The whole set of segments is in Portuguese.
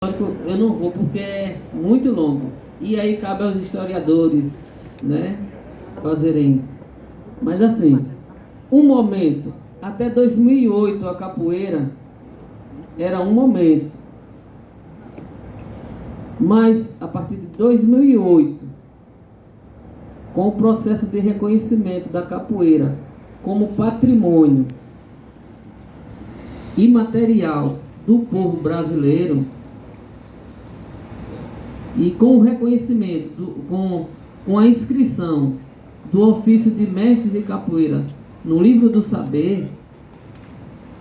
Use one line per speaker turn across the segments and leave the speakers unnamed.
Eu não vou porque é muito longo. E aí cabe aos historiadores, né, fazerem isso. Mas assim, um momento, até 2008 a capoeira era um momento. Mas a partir de 2008, com o processo de reconhecimento da capoeira como patrimônio imaterial do povo brasileiro, e com o reconhecimento, com a inscrição do ofício de mestre de capoeira no livro do saber,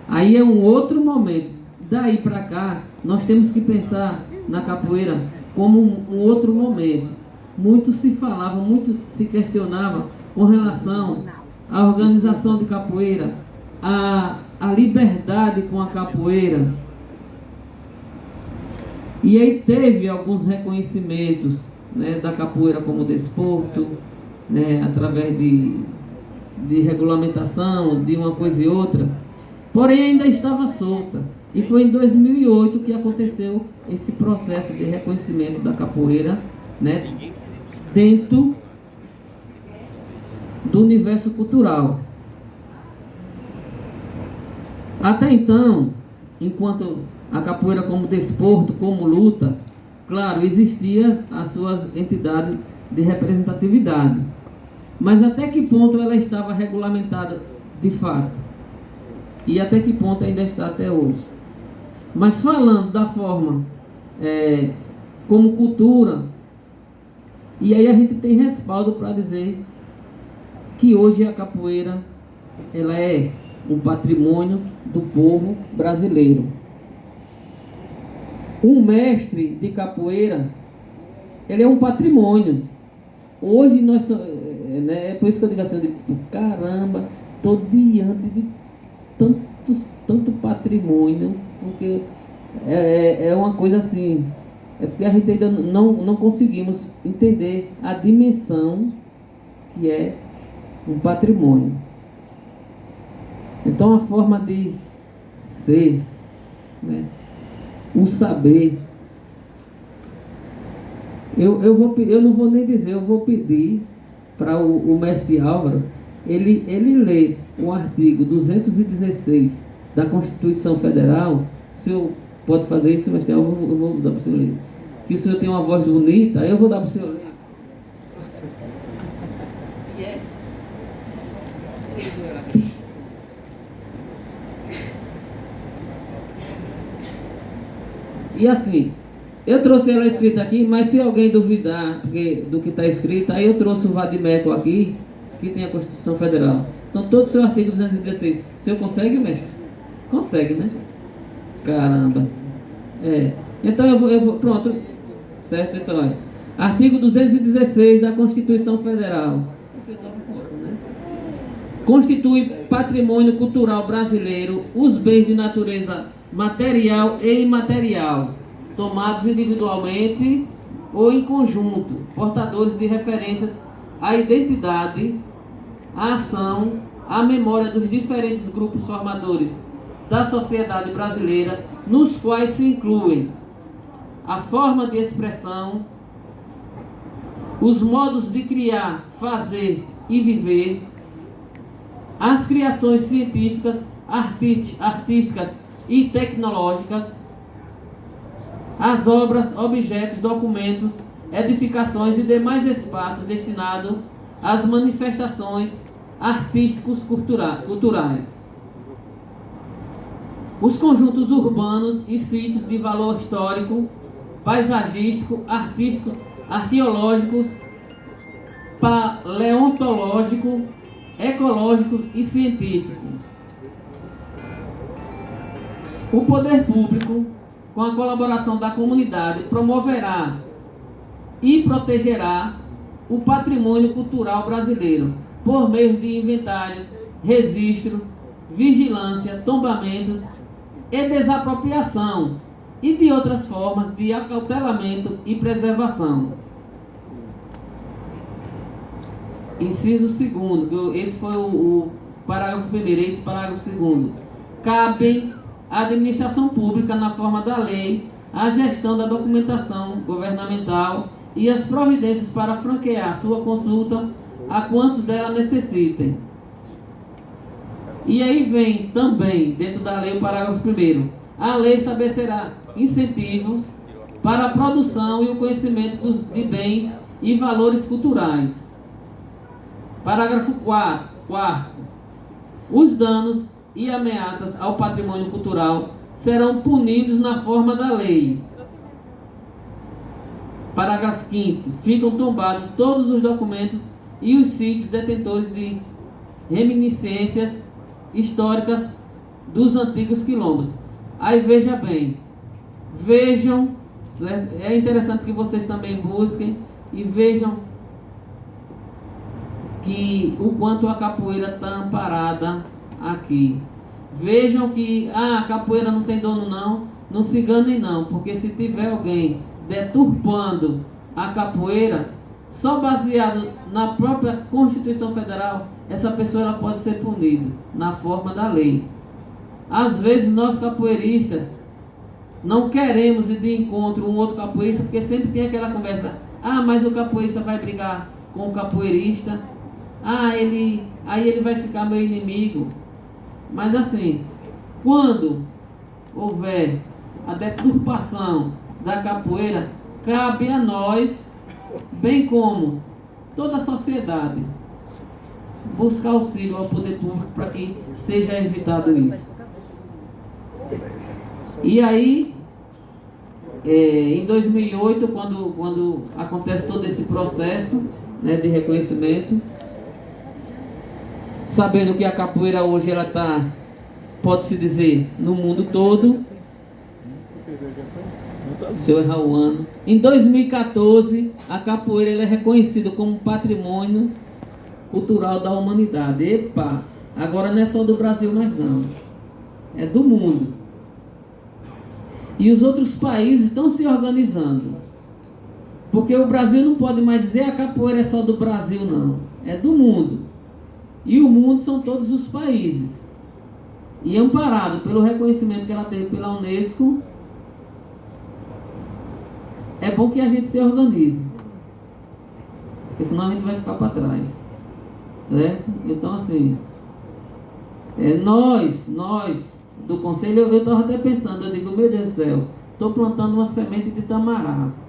aí é um outro momento. Daí para cá, nós temos que pensar na capoeira como um outro momento. Muito se falava, muito se questionava com relação à organização de capoeira, a liberdade com a capoeira. E aí teve alguns reconhecimentos, né, da capoeira como desporto, né, através de regulamentação, de uma coisa e outra, porém ainda estava solta. E foi em 2008 que aconteceu esse processo de reconhecimento da capoeira, né, dentro do universo cultural. Até então, enquanto a capoeira como desporto, como luta, claro, existia as suas entidades de representatividade. Mas até que ponto ela estava regulamentada de fato? E até que ponto ainda está até hoje? Mas falando da forma como cultura, e aí a gente tem respaldo para dizer que hoje a capoeira ela é um patrimônio do povo brasileiro. Um mestre de capoeira, ele é um patrimônio. Hoje nós, né, é por isso que eu digo assim, eu digo, caramba, estou diante de tanto patrimônio, porque é uma coisa assim, é porque a gente ainda não conseguimos entender a dimensão que é um patrimônio. Então a forma de ser, né, o saber, eu não vou nem dizer, eu vou pedir para o mestre Álvaro, ele ler o artigo 216 da Constituição Federal. O senhor pode fazer isso, mestre Álvaro? Eu vou dar para o senhor ler. Que o senhor tem uma voz bonita, eu vou dar para o senhor ler. E assim, eu trouxe ela escrita aqui, mas se alguém duvidar do que está escrito, aí eu trouxe o Vadimeco aqui, que tem a Constituição Federal. Então todo o seu artigo 216. O senhor consegue, mestre? Consegue, né? Caramba. Então eu vou pronto. Certo, então é. Artigo 216 da Constituição Federal. Constitui patrimônio cultural brasileiro os bens de natureza material e imaterial, tomados individualmente ou em conjunto, portadores de referências à identidade, à ação, à memória dos diferentes grupos formadores da sociedade brasileira, nos quais se incluem a forma de expressão, os modos de criar, fazer e viver, as criações científicas, artísticas e tecnológicas, as obras, objetos, documentos, edificações e demais espaços destinados às manifestações artísticos culturais. Os conjuntos urbanos e sítios de valor histórico, paisagístico, artísticos, arqueológicos, paleontológico, ecológicos e científicos. O poder público, com a colaboração da comunidade, promoverá e protegerá o patrimônio cultural brasileiro por meio de inventários, registro, vigilância, tombamentos e desapropriação e de outras formas de acautelamento e preservação. Inciso 2º, esse foi o parágrafo 1º, esse parágrafo 2º. Cabem à administração pública, na forma da lei, a gestão da documentação governamental e as providências para franquear sua consulta a quantos dela necessitem. E aí vem também, dentro da lei, o parágrafo 1º. A lei estabelecerá incentivos para a produção e o conhecimento de bens e valores culturais. Parágrafo 4º. Os danos e ameaças ao patrimônio cultural serão punidos na forma da lei. Parágrafo 5º. Ficam tombados todos os documentos e os sítios detentores de reminiscências históricas dos antigos quilombos. Aí veja bem, vejam, certo? É interessante que vocês também busquem e vejam que o quanto a capoeira está amparada aqui. Vejam que a capoeira não tem dono não, não se enganem não, porque se tiver alguém deturpando a capoeira, só baseado na própria Constituição Federal, essa pessoa ela pode ser punida na forma da lei. Às vezes nós capoeiristas não queremos ir de encontro um outro capoeirista, porque sempre tem aquela conversa: ah, mas o capoeirista vai brigar com o capoeirista, aí ele vai ficar meu inimigo. Mas assim, quando houver a deturpação da capoeira, cabe a nós, bem como toda a sociedade, buscar auxílio ao poder público para que seja evitado isso. E aí, em 2008, quando acontece todo esse processo, né, de reconhecimento, sabendo que a capoeira hoje ela está, pode-se dizer, no mundo todo. Se eu errar o ano, em 2014 a capoeira ela é reconhecida como patrimônio cultural da humanidade. Epa, agora não é só do Brasil mais não, é do mundo. E os outros países estão se organizando, porque o Brasil não pode mais dizer a capoeira é só do Brasil não, é do mundo. E o mundo são todos os países. E amparado pelo reconhecimento que ela teve pela Unesco, é bom que a gente se organize, porque senão a gente vai ficar para trás, certo? Então assim, nós do conselho, eu estava até pensando, eu digo, meu Deus do céu, estou plantando uma semente de tamarás,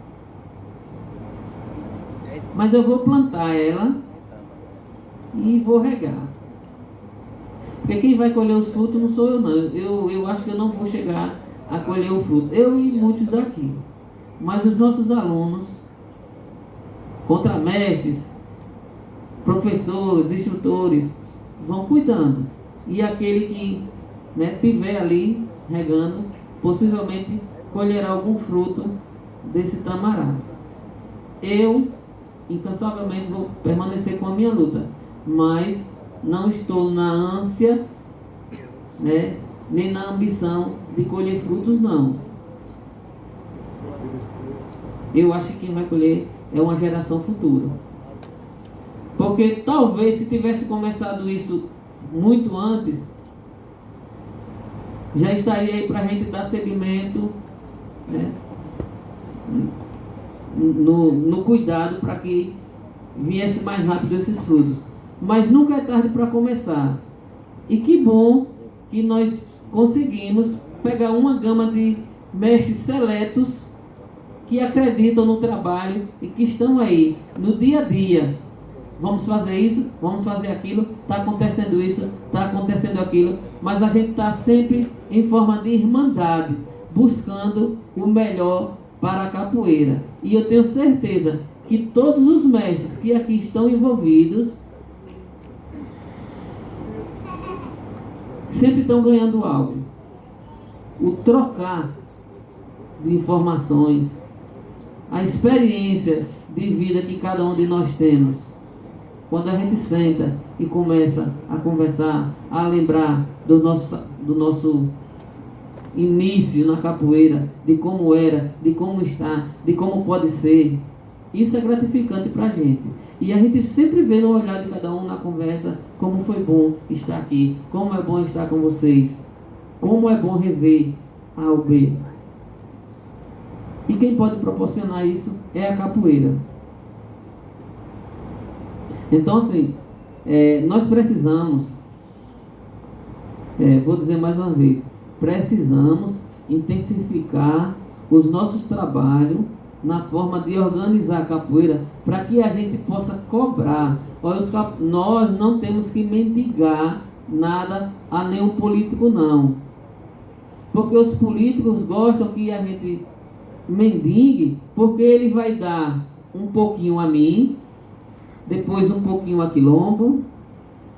mas eu vou plantar ela e vou regar, porque quem vai colher os frutos não sou eu não, eu acho que eu não vou chegar a colher o fruto, eu e muitos daqui, mas os nossos alunos, contramestres, professores, instrutores, vão cuidando, e aquele que, né, tiver ali regando, possivelmente colherá algum fruto desse tamarás. Eu, incansavelmente, vou permanecer com a minha luta, mas não estou na ânsia, né, nem na ambição de colher frutos, não. Eu acho que quem vai colher é uma geração futura. Porque talvez se tivesse começado isso muito antes, já estaria aí para a gente dar seguimento, né, no cuidado para que viesse mais rápido esses frutos. Mas nunca é tarde para começar. E que bom que nós conseguimos pegar uma gama de mestres seletos que acreditam no trabalho e que estão aí no dia a dia. Vamos fazer isso, vamos fazer aquilo, está acontecendo isso, está acontecendo aquilo, mas a gente está sempre em forma de irmandade, buscando o melhor para a capoeira. E eu tenho certeza que todos os mestres que aqui estão envolvidos sempre estão ganhando algo. O trocar de informações, a experiência de vida que cada um de nós temos. Quando a gente senta e começa a conversar, a lembrar do nosso início na capoeira, de como era, de como está, de como pode ser, isso é gratificante para a gente. E a gente sempre vê no olhar de cada um na conversa como foi bom estar aqui, como é bom estar com vocês, como é bom rever A ou B. E quem pode proporcionar isso é a capoeira. Então, assim, nós precisamos, vou dizer mais uma vez, precisamos intensificar os nossos trabalhos na forma de organizar a capoeira para que a gente possa cobrar. Nós não temos que mendigar nada a nenhum político, não. Porque os políticos gostam que a gente mendigue, porque ele vai dar um pouquinho a mim, depois um pouquinho a Quilombo,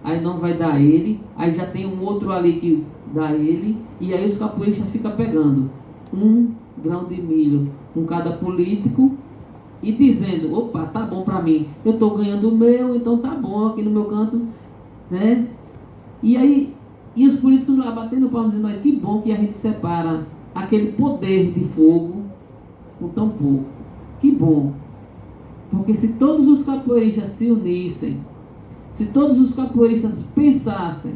aí não vai dar ele, aí já tem um outro ali que dá ele, e aí os capoeiristas ficam pegando um grão de milho com cada político e dizendo, opa, tá bom para mim, eu estou ganhando o meu, então tá bom aqui no meu canto, né? E aí, e os políticos lá batendo palmas dizendo, mas que bom que a gente separa aquele poder de fogo com tão pouco, que bom. Porque se todos os capoeiristas se unissem, se todos os capoeiristas pensassem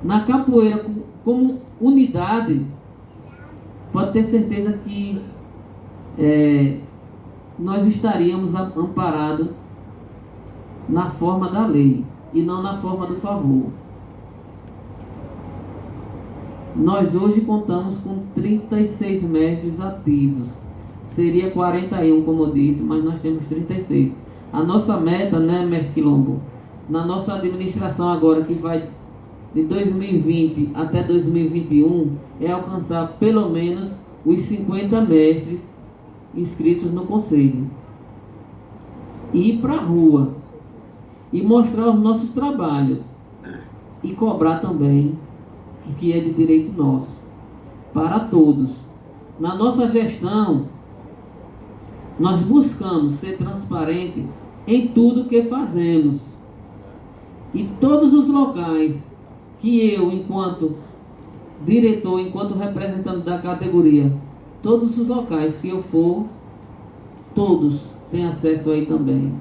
na capoeira como unidade, pode ter certeza que nós estaríamos amparados na forma da lei e não na forma do favor. Nós hoje contamos com 36 mestres ativos. Seria 41, como eu disse, mas nós temos 36. A nossa meta, né, mestre Quilombo, na nossa administração agora, que vai de 2020 até 2021, é alcançar pelo menos os 50 mestres inscritos no conselho. E ir para a rua e mostrar os nossos trabalhos e cobrar também o que é de direito nosso, para todos. Na nossa gestão, nós buscamos ser transparente em tudo que fazemos. E todos os locais que eu, enquanto diretor, enquanto representante da categoria, todos os locais que eu for, todos têm acesso aí também.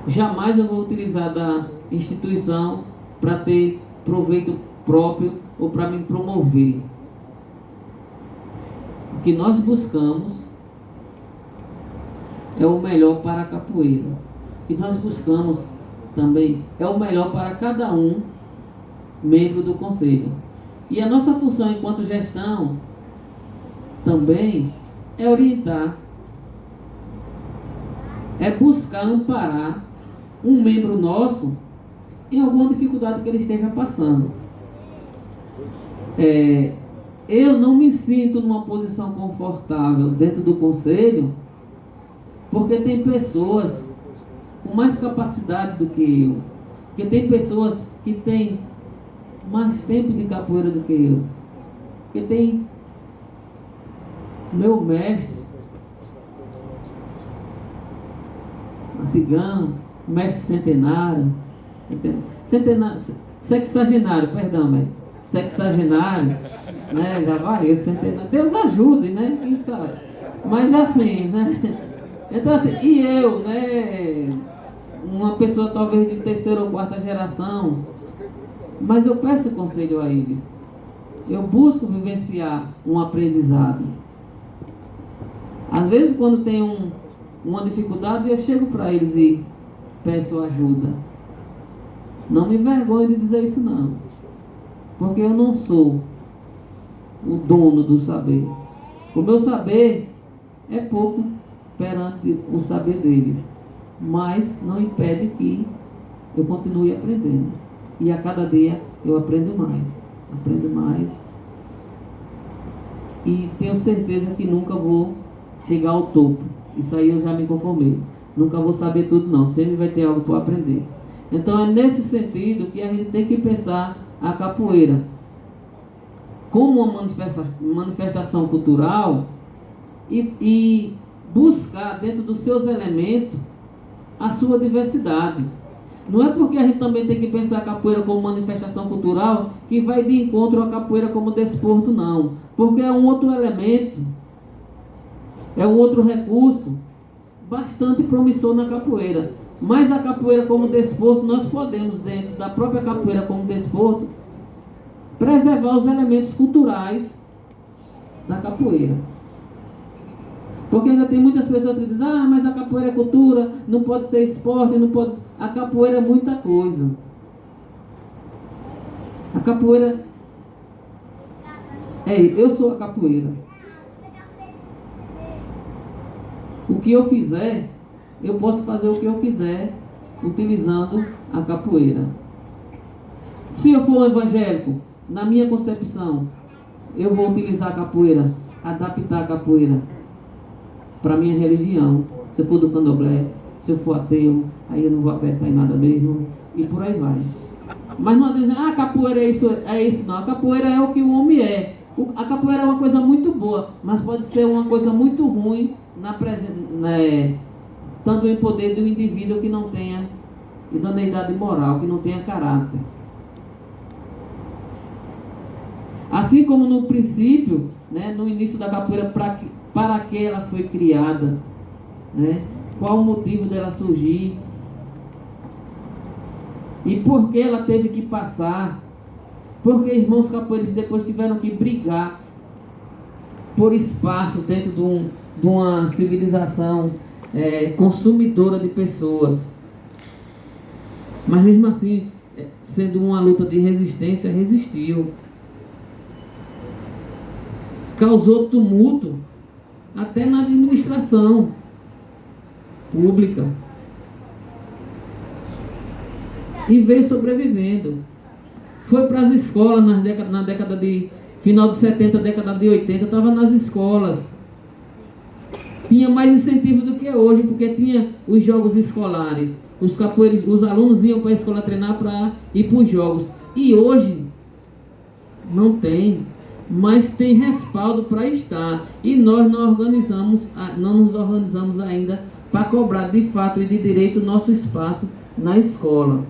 Jamais eu vou utilizar da instituição para ter proveito próprio ou para me promover. O que nós buscamos é o melhor para a capoeira. O que nós buscamos também é o melhor para cada um membro do conselho. E a nossa função enquanto gestão também é orientar, é buscar amparar um membro nosso em alguma dificuldade que ele esteja passando. Eu não me sinto numa posição confortável dentro do conselho, porque tem pessoas com mais capacidade do que eu, porque tem pessoas que têm mais tempo de capoeira do que eu, porque tem meu mestre antigão, mestre centenário, sexagenário, perdão, mas sexagenário, né, já vai, centenário, Deus ajude, né, quem sabe, mas assim, né, então assim, e eu, né, uma pessoa talvez de terceira ou quarta geração, mas eu peço conselho a eles, eu busco vivenciar um aprendizado. Às vezes quando tem uma dificuldade, eu chego para eles e peço ajuda. Não me envergonho de dizer isso não, porque eu não sou o dono do saber. O meu saber é pouco perante o saber deles, mas não impede que eu continue aprendendo. E a cada dia eu aprendo mais. E tenho certeza que nunca vou chegar ao topo. Isso aí eu já me conformei. Nunca vou saber tudo não, sempre vai ter algo para aprender. Então é nesse sentido que a gente tem que pensar a capoeira como uma manifestação cultural e buscar dentro dos seus elementos a sua diversidade. Não é porque a gente também tem que pensar a capoeira como manifestação cultural que vai de encontro à capoeira como desporto, não. Porque é um outro elemento, é um outro recurso bastante promissor na capoeira. Mas a capoeira como desporto, nós podemos, dentro da própria capoeira como desporto, preservar os elementos culturais da capoeira. Porque ainda tem muitas pessoas que dizem, mas a capoeira é cultura, não pode ser esporte, não pode... A capoeira é muita coisa. A capoeira... eu sou a capoeira. O que eu fizer, eu posso fazer o que eu quiser, utilizando a capoeira. Se eu for um evangélico, na minha concepção, eu vou utilizar a capoeira, adaptar a capoeira para a minha religião. Se eu for do candomblé, se eu for ateu, aí eu não vou apertar em nada mesmo, e por aí vai. Mas não dizem, capoeira é isso não. A capoeira é o que o homem é. A capoeira é uma coisa muito boa, mas pode ser uma coisa muito ruim tanto em poder do indivíduo que não tenha idoneidade moral, que não tenha caráter. Assim como no princípio, no início da capoeira, para que ela foi criada, qual o motivo dela surgir e por que ela teve que passar, porque irmãos capoeiros depois tiveram que brigar por espaço dentro de uma civilização consumidora de pessoas, mas mesmo assim, sendo uma luta de resistência, resistiu. Causou tumulto até na administração pública e veio sobrevivendo. Foi para as escolas na década de final de 70, década de 80, estava nas escolas. Tinha mais incentivo do que hoje, porque tinha os jogos escolares. Os alunos iam para a escola treinar para ir para os jogos. E hoje não tem, mas tem respaldo para estar. E nós não nos organizamos ainda para cobrar de fato e de direito o nosso espaço na escola.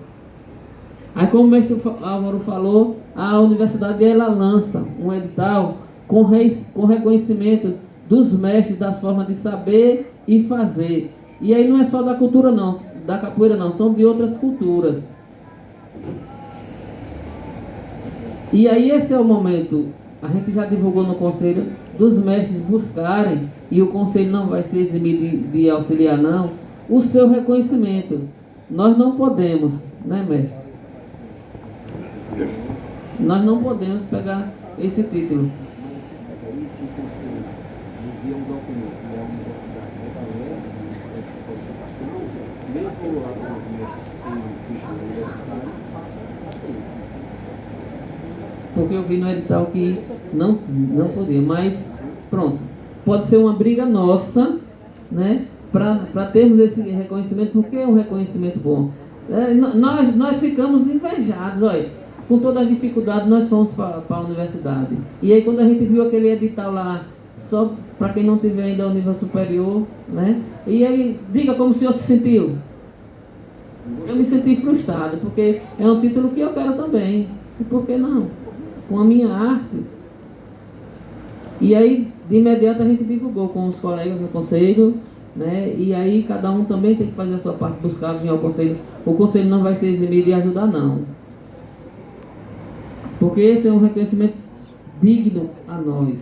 Aí, como o mestre Álvaro falou, a universidade ela lança um edital com reconhecimento dos mestres, das formas de saber e fazer. E aí não é só da cultura não, da capoeira não, são de outras culturas. E aí esse é o momento, a gente já divulgou no conselho, dos mestres buscarem, e o conselho não vai se eximir de auxiliar não, o seu reconhecimento. Nós não podemos, mestre? Nós não podemos pegar esse título.
Se você envia um documento e a universidade reconhece essa solicitação, mesmo lá com os mestres que têm título universitário, passa a isso.
Porque eu vi no edital que não podia, mas pronto. Pode ser uma briga nossa, para termos esse reconhecimento, porque é um reconhecimento bom. Nós ficamos invejados, olha. Com todas as dificuldades, nós fomos para a universidade. E aí, quando a gente viu aquele edital lá, só para quem não tiver ainda o nível superior, E aí, diga como o senhor se sentiu. Eu me senti frustrado, porque é um título que eu quero também. E por que não? Com a minha arte. E aí, de imediato, a gente divulgou com os colegas no conselho, E aí, cada um também tem que fazer a sua parte, buscar vir ao conselho. O conselho não vai se eximir de ajudar, não. Porque esse é um reconhecimento digno a nós.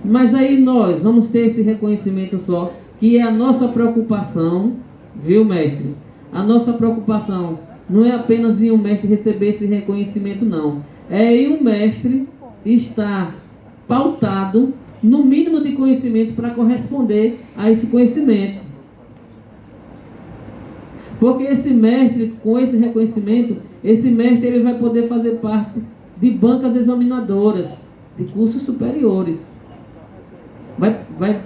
Mas aí nós vamos ter esse reconhecimento só, que é a nossa preocupação, viu, mestre? A nossa preocupação não é apenas em um mestre receber esse reconhecimento, não. É em um mestre estar pautado no mínimo de conhecimento para corresponder a esse conhecimento. Porque esse mestre, com esse reconhecimento, esse mestre ele vai poder fazer parte de bancas examinadoras, de cursos superiores. Vai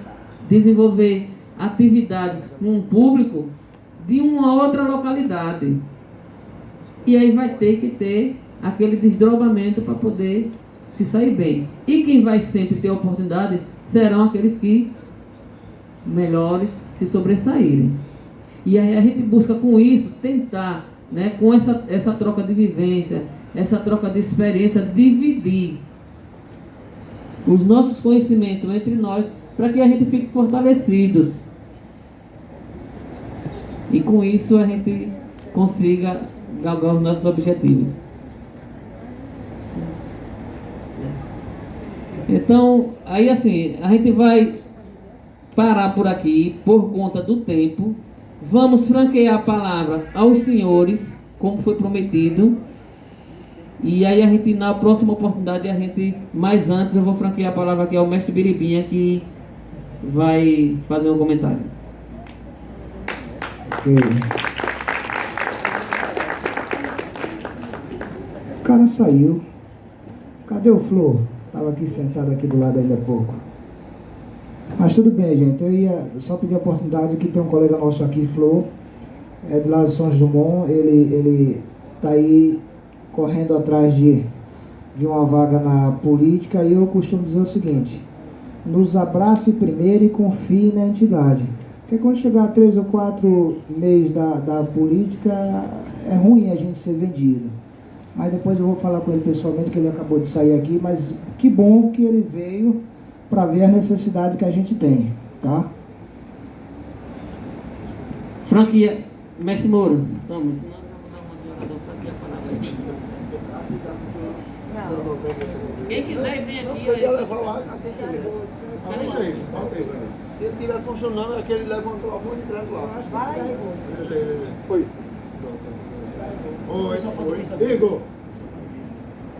desenvolver atividades com o público de uma outra localidade. E aí vai ter que ter aquele desdobramento para poder se sair bem. E quem vai sempre ter oportunidade serão aqueles que melhores se sobressaírem. E aí a gente busca com isso tentar, com essa troca de vivência, essa troca de experiência, dividir os nossos conhecimentos entre nós, para que a gente fique fortalecidos. E com isso a gente consiga galgar os nossos objetivos. Então, aí assim, a gente vai parar por aqui por conta do tempo. Vamos franquear a palavra aos senhores, como foi prometido. E aí a gente, na próxima oportunidade, mais antes, eu vou franquear a palavra aqui ao mestre Biribinha, que vai fazer um comentário.
Ok. O cara saiu. Cadê o Flor? Estava aqui sentado aqui do lado ainda há pouco. Mas tudo bem, gente. Eu ia só pedir a oportunidade que tem um colega nosso aqui, Flor, é do lado de São Dumont. Ele está aí correndo atrás de uma vaga na política, e eu costumo dizer o seguinte: nos abrace primeiro e confie na entidade. Porque quando chegar a 3 ou 4 meses da política, é ruim a gente ser vendido. Mas depois eu vou falar com ele pessoalmente, que ele acabou de sair aqui, mas que bom que ele veio para ver a necessidade que a gente tem, tá?
Franquia, mestre Moura, vamos, senão eu vou dar uma de orador, franquia a palavra. Quem quiser vem aqui.
Podia levar lá, se ele estiver funcionando, é que ele levantou a mão de trás lá. Oi. Oi, Igor.